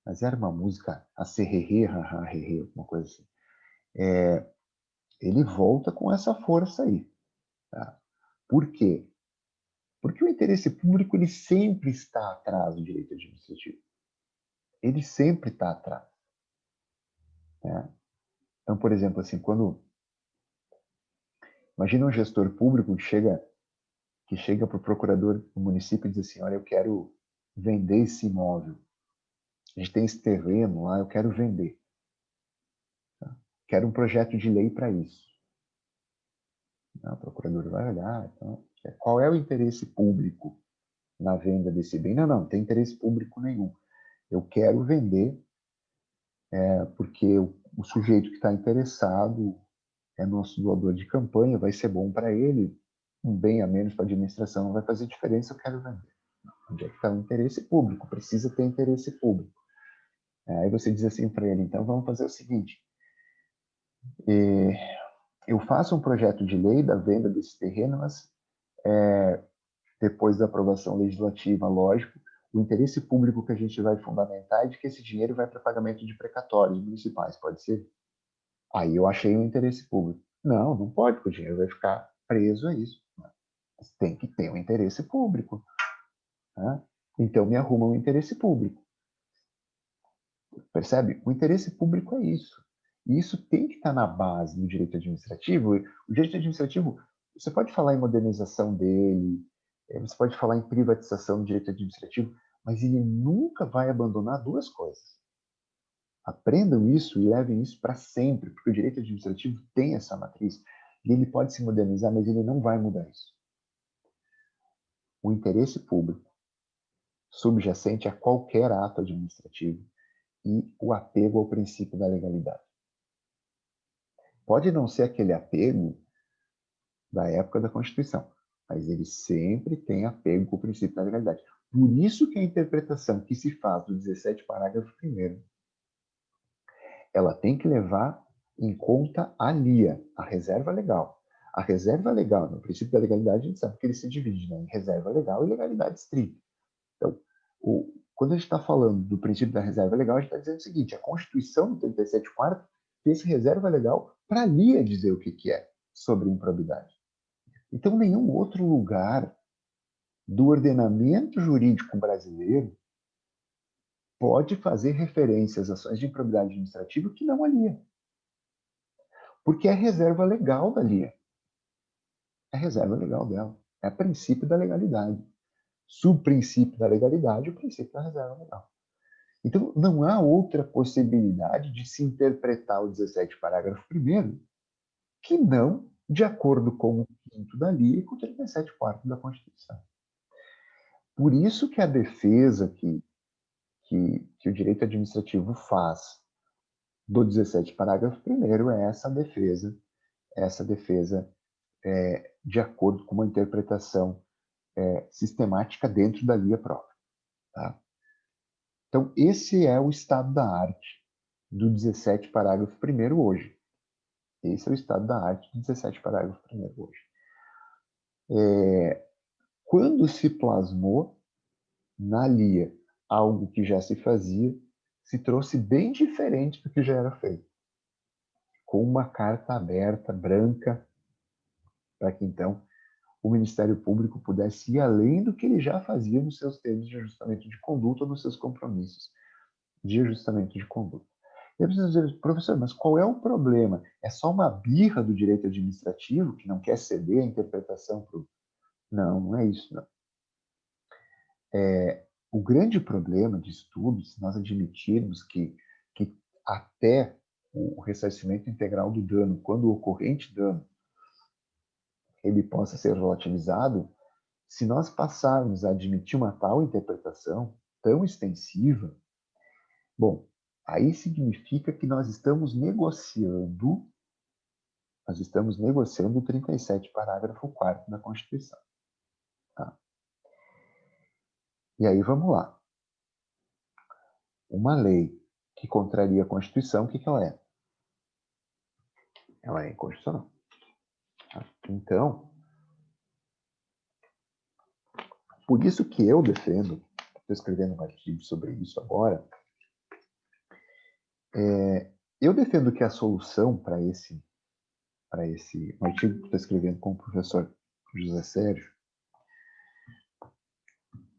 Speaker 1: Mas era uma música, a serrerê, haha, uma coisa assim. Ele volta com essa força aí. Tá? Por quê? Porque o interesse público ele sempre está atrás do direito administrativo. Ele sempre está atrás. Né? Então, por exemplo, assim, imagina um gestor público que chega para o procurador do município e diz assim, olha, eu quero vender esse imóvel. A gente tem esse terreno lá, eu quero vender. Tá? Quero um projeto de lei para isso. O procurador vai olhar, então, qual é o interesse público na venda desse bem? Não tem interesse público nenhum. Eu quero vender porque o sujeito que está interessado é nosso doador de campanha, vai ser bom para ele, um bem a menos para a administração não vai fazer diferença, eu quero vender. Onde é que está o interesse público? Precisa ter interesse público. Aí você diz assim para ele, então vamos fazer o seguinte, eu faço um projeto de lei da venda desse terreno, mas depois da aprovação legislativa, lógico, o interesse público que a gente vai fundamentar é de que esse dinheiro vai para pagamento de precatórios municipais, pode ser? Aí eu achei um interesse público. Não pode, porque o dinheiro vai ficar preso a isso. Mas tem que ter um interesse público. Né? Então me arruma um interesse público. Percebe? O interesse público é isso. E isso tem que estar na base do direito administrativo. O direito administrativo, você pode falar em modernização dele, você pode falar em privatização do direito administrativo, mas ele nunca vai abandonar duas coisas. Aprendam isso e levem isso para sempre, porque o direito administrativo tem essa matriz e ele pode se modernizar, mas ele não vai mudar isso. O interesse público subjacente a qualquer ato administrativo e o apego ao princípio da legalidade. Pode não ser aquele apego da época da Constituição, mas ele sempre tem apego com o princípio da legalidade. Por isso que a interpretação que se faz do 17, parágrafo 1º, ela tem que levar em conta a LIA, a reserva legal. A reserva legal, no princípio da legalidade, a gente sabe que ele se divide, né, em reserva legal e legalidade estrita. Então, quando a gente está falando do princípio da reserva legal, a gente está dizendo o seguinte, a Constituição do 37º fez reserva legal para a LIA dizer o que é sobre improbidade. Então, nenhum outro lugar do ordenamento jurídico brasileiro pode fazer referência às ações de improbidade administrativa que não a LIA. Porque é reserva legal da LIA. É reserva legal dela. É princípio da legalidade. Subprincípio da legalidade, o princípio da reserva legal. Então, não há outra possibilidade de se interpretar o 17, parágrafo 1º, que não de acordo com o 5º da LIA e com o 37, 4º da Constituição. Por isso que a defesa que o direito administrativo faz do 17, parágrafo 1º é essa defesa de acordo com uma interpretação sistemática dentro da LIA própria. Tá? Então, esse é o estado da arte do 17, parágrafo 1º hoje. Esse é o estado da arte do 17, parágrafo 1º hoje. Quando se plasmou na LIA algo que já se fazia, se trouxe bem diferente do que já era feito. Com uma carta aberta, branca, para que então o Ministério Público pudesse ir além do que ele já fazia nos seus termos de ajustamento de conduta ou nos seus compromissos de ajustamento de conduta. Eu preciso dizer, professor, mas qual é o problema? É só uma birra do direito administrativo que não quer ceder a interpretação para o... Não é isso, não. O grande problema de estudo, se nós admitirmos que até o ressarcimento integral do dano, quando o ocorrente dano, ele possa ser relativizado, se nós passarmos a admitir uma tal interpretação tão extensiva, bom, aí significa que nós estamos negociando o 37, parágrafo 4º da Constituição. Tá? E aí vamos lá. Uma lei que contraria a Constituição, o que ela é? Ela é inconstitucional. Tá? Então, por isso que eu defendo, estou escrevendo um artigo sobre isso agora, eu defendo que a solução para esse um artigo que estou escrevendo com o professor José Sérgio,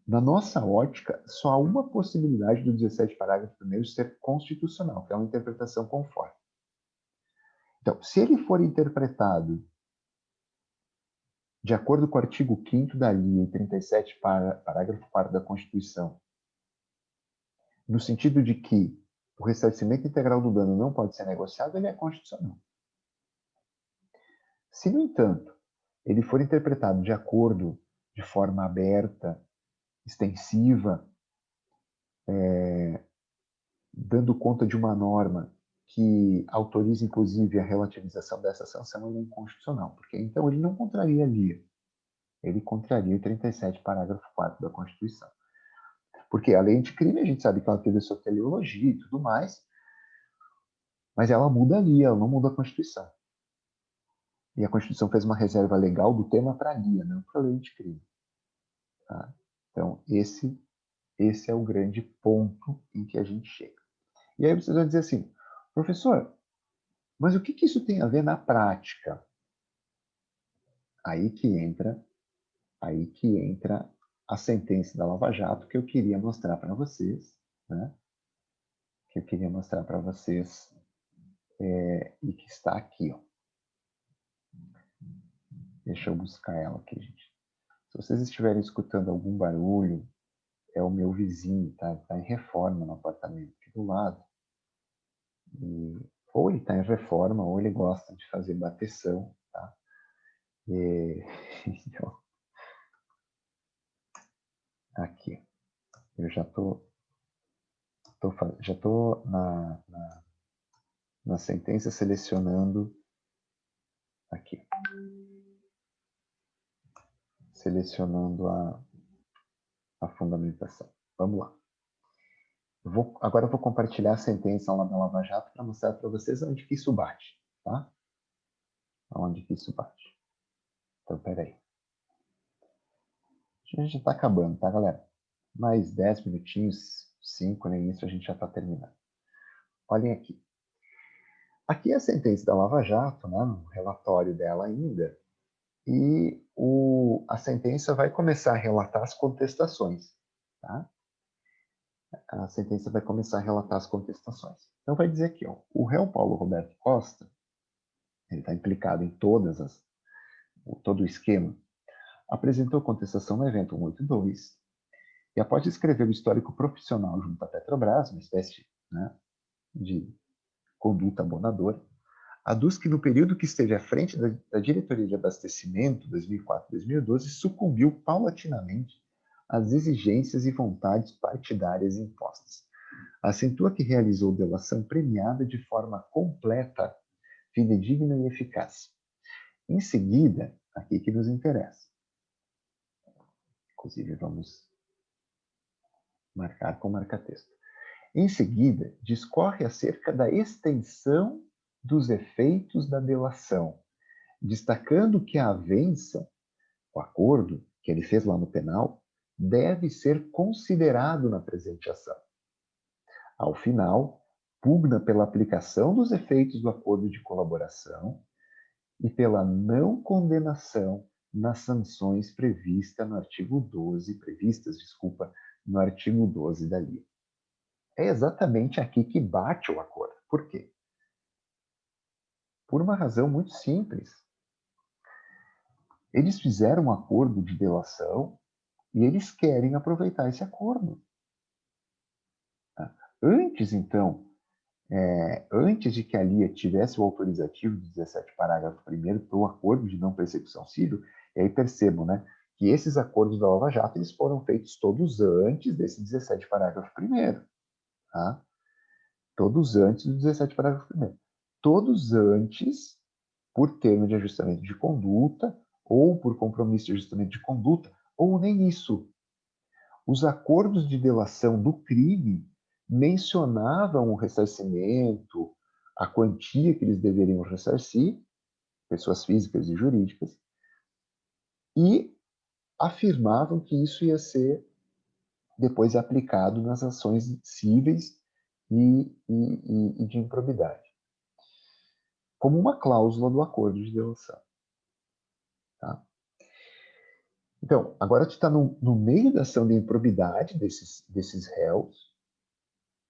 Speaker 1: Na nossa ótica, só há uma possibilidade do 17 parágrafo 1º ser constitucional, que é uma interpretação conforme. Então, se ele for interpretado de acordo com o artigo 5º da LIA e 37, parágrafo 4º da Constituição, no sentido de que o ressarcimento integral do dano não pode ser negociado, ele é constitucional. Se, no entanto, ele for interpretado de acordo, de forma aberta, extensiva, dando conta de uma norma que autoriza, inclusive, a relativização dessa sanção, ele é inconstitucional, porque então ele não contraria a LIA, ele contraria o 37, parágrafo 4º da Constituição. Porque a lei anticrime, a gente sabe que ela teve a sua teleologia e tudo mais, mas ela muda a LIA, ela não muda a Constituição. E a Constituição fez uma reserva legal do tema para a LIA, não para a lei anticrime. Tá? Então, esse é o grande ponto em que a gente chega. E aí vocês vão dizer assim, professor, mas o que isso tem a ver na prática? Aí que entra a sentença da Lava Jato que eu queria mostrar para vocês, né? Que eu queria mostrar para vocês e que está aqui, ó. Deixa eu buscar ela aqui, gente. Se vocês estiverem escutando algum barulho, é o meu vizinho, tá? Ele está em reforma no apartamento aqui do lado. E, ou ele está em reforma, ou ele gosta de fazer bateção, tá? Então, aqui, eu já tô na sentença selecionando aqui, selecionando a fundamentação. Vamos lá. Agora eu vou compartilhar a sentença lá da Lava Jato para mostrar para vocês onde que isso bate, tá? Onde que isso bate. Então, peraí. A gente já está acabando, tá, galera? Mais 10 minutinhos, 5, nem isso, a gente já está terminando. Olhem aqui. Aqui é a sentença da Lava Jato, né, no relatório dela ainda, e a sentença vai começar a relatar as contestações, tá? A sentença vai começar a relatar as contestações. Então vai dizer aqui, ó, o réu Paulo Roberto Costa, ele está implicado em todo o esquema, apresentou contestação no evento 182 e após escrever o histórico profissional junto à Petrobras, uma espécie, né, de conduta abonadora, aduz que no período que esteve à frente da diretoria de abastecimento, 2004-2012, sucumbiu paulatinamente às exigências e vontades partidárias impostas. Acentua que realizou delação premiada de forma completa, fidedigna e eficaz. Em seguida, aqui que nos interessa. Inclusive, vamos marcar com marca-texto. Em seguida, discorre acerca da extensão dos efeitos da delação, destacando que a avença, o acordo que ele fez lá no penal, deve ser considerado na presente ação. Ao final, pugna pela aplicação dos efeitos do acordo de colaboração e pela não condenação nas sanções previstas no artigo 12 da LIA. É exatamente aqui que bate o acordo. Por quê? Por uma razão muito simples. Eles fizeram um acordo de delação e eles querem aproveitar esse acordo. Antes, então, antes de que a LIA tivesse o autorizativo do 17 parágrafo 1º para o acordo de não persecução civil, e aí percebam, né, que esses acordos da Lava Jato eles foram feitos todos antes desse 17 parágrafo 1º. Tá? Todos antes do 17 parágrafo 1º. Todos antes, por termo de ajustamento de conduta, ou por compromisso de ajustamento de conduta, ou nem isso. Os acordos de delação do crime mencionavam o ressarcimento, a quantia que eles deveriam ressarcir, pessoas físicas e jurídicas, e afirmavam que isso ia ser depois aplicado nas ações cíveis e de improbidade, como uma cláusula do acordo de delação. Tá? Então, agora tu está no meio da ação de improbidade desses réus,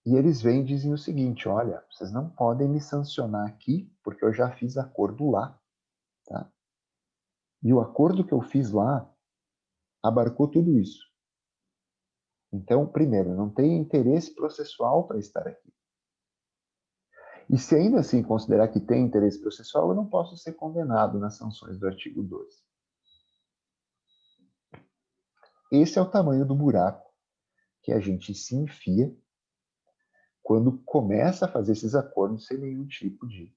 Speaker 1: e eles vêm e dizem o seguinte, olha, vocês não podem me sancionar aqui, porque eu já fiz acordo lá, tá? E o acordo que eu fiz lá abarcou tudo isso. Então, primeiro, não tem interesse processual para estar aqui. E se ainda assim considerar que tem interesse processual, eu não posso ser condenado nas sanções do artigo 12. Esse é o tamanho do buraco que a gente se enfia quando começa a fazer esses acordos sem nenhum tipo de,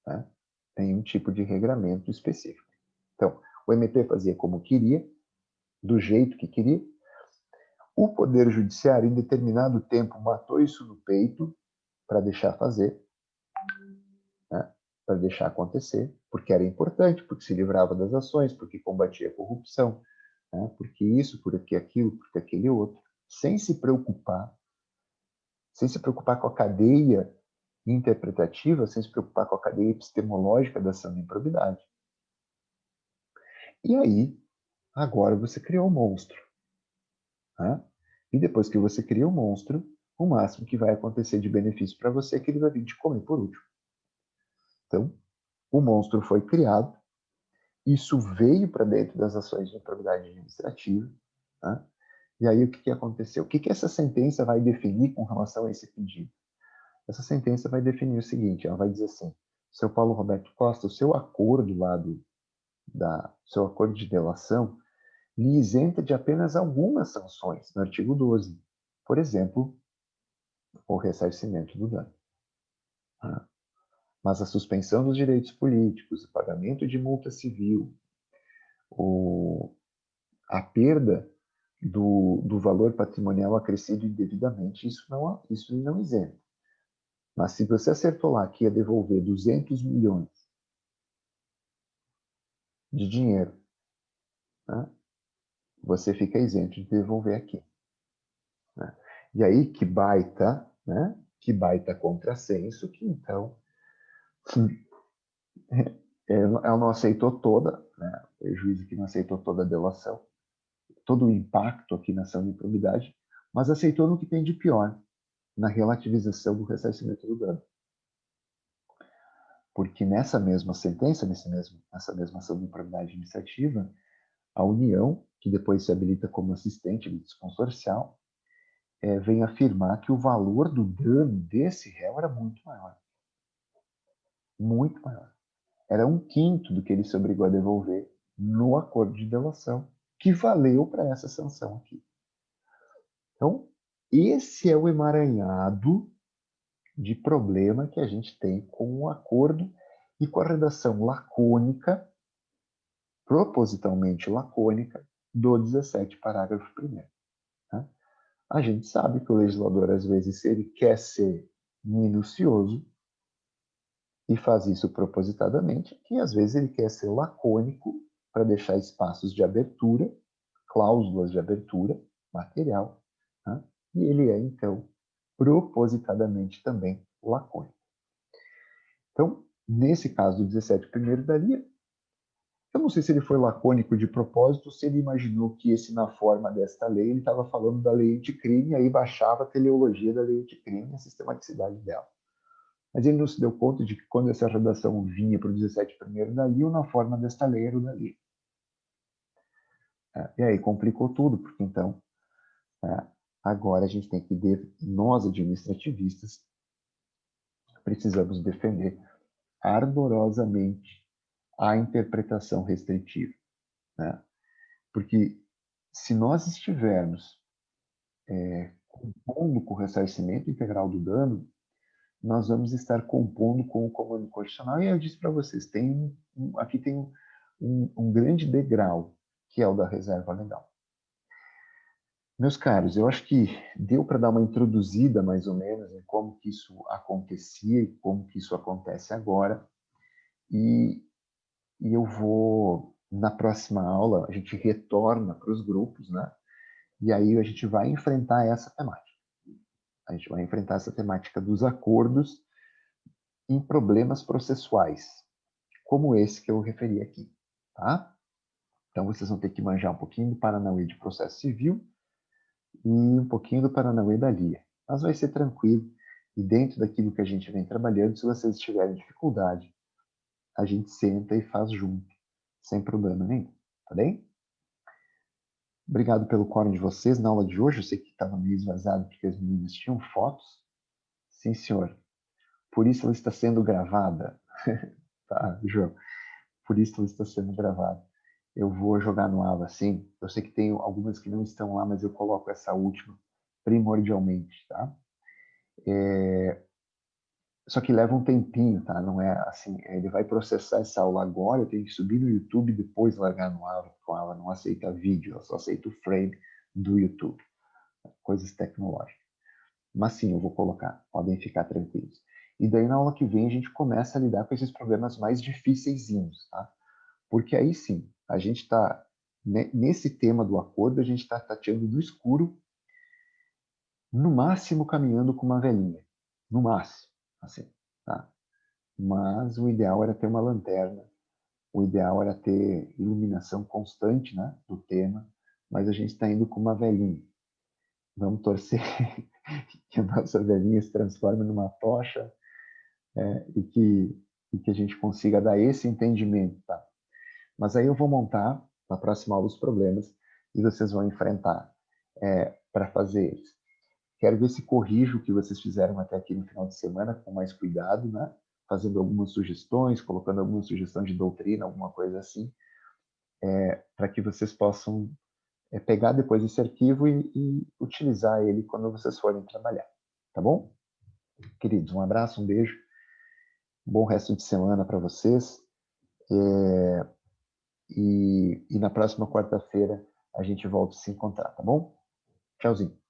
Speaker 1: né, nenhum tipo de regramento específico. Então, o MP fazia como queria, do jeito que queria. O Poder Judiciário, em determinado tempo, matou isso no peito para deixar fazer, né, para deixar acontecer, porque era importante, porque se livrava das ações, porque combatia a corrupção, né, porque isso, porque aquilo, porque aquele outro, sem se preocupar com a cadeia interpretativa, sem se preocupar com a cadeia epistemológica da ação de improbidade. E aí, agora você criou um monstro. Né? E depois que você cria um monstro, o máximo que vai acontecer de benefício para você é que ele vai vir te comer por último. Então, o monstro foi criado, isso veio para dentro das ações de improbidade administrativa. Né? E aí, o que aconteceu? O que essa sentença vai definir com relação a esse pedido? Essa sentença vai definir o seguinte, ela vai dizer assim, seu Paulo Roberto Costa, o seu acordo lá seu acordo de delação lhe isenta de apenas algumas sanções no artigo 12. Por exemplo, o ressarcimento do dano. Mas a suspensão dos direitos políticos, o pagamento de multa civil, a perda do valor patrimonial acrescido indevidamente, isso não isenta. Mas se você acertou lá que ia devolver 200 milhões de dinheiro, né, você fica isento de devolver aqui. Né? E aí, que baita, né? Que baita contrassenso, que então ela não aceitou toda, né? O juiz que não aceitou toda a delação, todo o impacto aqui na ação de improbidade, mas aceitou no que tem de pior, na relativização do ressarcimento do dano. Porque nessa mesma sentença, nessa mesma ação de improbidade administrativa, a União, que depois se habilita como assistente litisconsorcial, vem afirmar que o valor do dano desse réu era muito maior. Muito maior. Era 1/5 do que ele se obrigou a devolver no acordo de delação, que valeu para essa sanção aqui. Então, esse é o emaranhado de problema que a gente tem com o acordo e com a redação lacônica, propositalmente lacônica, do 17, parágrafo 1º. Né? A gente sabe que o legislador, às vezes, se ele quer ser minucioso, e faz isso propositadamente, que às vezes ele quer ser lacônico para deixar espaços de abertura, cláusulas de abertura, material, né? E ele é, então, propositadamente também lacônico. Então, nesse caso do 17 primeiro daria, eu não sei se ele foi lacônico de propósito, se ele imaginou que na forma desta lei, ele estava falando da lei anticrime, aí baixava a teleologia da lei anticrime e a sistematicidade dela. Mas ele não se deu conta de que quando essa redação vinha para o 17 primeiro dali, ou na forma desta lei era o dali. E aí complicou tudo, porque então, agora a gente tem que, nós administrativistas, precisamos defender ardorosamente a interpretação restritiva. Né? Porque se nós estivermos compondo com o ressarcimento integral do dano, nós vamos estar compondo com o comando constitucional. E eu disse para vocês, aqui tem um grande degrau, que é o da reserva legal. Meus caros, eu acho que deu para dar uma introduzida, mais ou menos, em como que isso acontecia e como que isso acontece agora. E eu vou, na próxima aula, a gente retorna para os grupos, né? E aí a gente vai enfrentar essa temática. A gente vai enfrentar essa temática dos acordos em problemas processuais, como esse que eu referi aqui, tá? Então, vocês vão ter que manjar um pouquinho do Paranauê de processo civil e um pouquinho do Paranauê da LIA. Mas vai ser tranquilo. E dentro daquilo que a gente vem trabalhando, se vocês tiverem dificuldade, a gente senta e faz junto, sem problema nenhum. Tá bem? Obrigado pelo quórum de vocês na aula de hoje. Eu sei que estava meio esvazado porque as meninas tinham fotos. Sim, senhor. Por isso ela está sendo gravada. Tá, João? Por isso ela está sendo gravada. Eu vou jogar no Ava, sim. Eu sei que tem algumas que não estão lá, mas eu coloco essa última primordialmente, tá? Só que leva um tempinho, tá? Não é assim, ele vai processar essa aula agora, eu tenho que subir no YouTube e depois largar no Ava, porque o Ava não aceita vídeo, ela só aceita o frame do YouTube. Coisas tecnológicas. Mas sim, eu vou colocar, podem ficar tranquilos. E daí na aula que vem a gente começa a lidar com esses problemas mais difíceizinhos, tá? Porque aí sim, a gente está, nesse tema do acordo, a gente está tateando do escuro, no máximo caminhando com uma velhinha. No máximo, assim, tá? Mas o ideal era ter uma lanterna, o ideal era ter iluminação constante, né, do tema, mas a gente está indo com uma velhinha. Vamos torcer que a nossa velhinha se transforme numa tocha e que a gente consiga dar esse entendimento, tá? Mas aí eu vou montar na próxima aula os problemas e vocês vão enfrentar para fazer eles. Quero ver se corrijo o que vocês fizeram até aqui no final de semana com mais cuidado, né? Fazendo algumas sugestões, colocando alguma sugestão de doutrina, alguma coisa assim, para que vocês possam pegar depois esse arquivo e utilizar ele quando vocês forem trabalhar. Tá bom? Queridos, um abraço, um beijo. Bom resto de semana para vocês. E na próxima quarta-feira a gente volta a se encontrar, tá bom? Tchauzinho.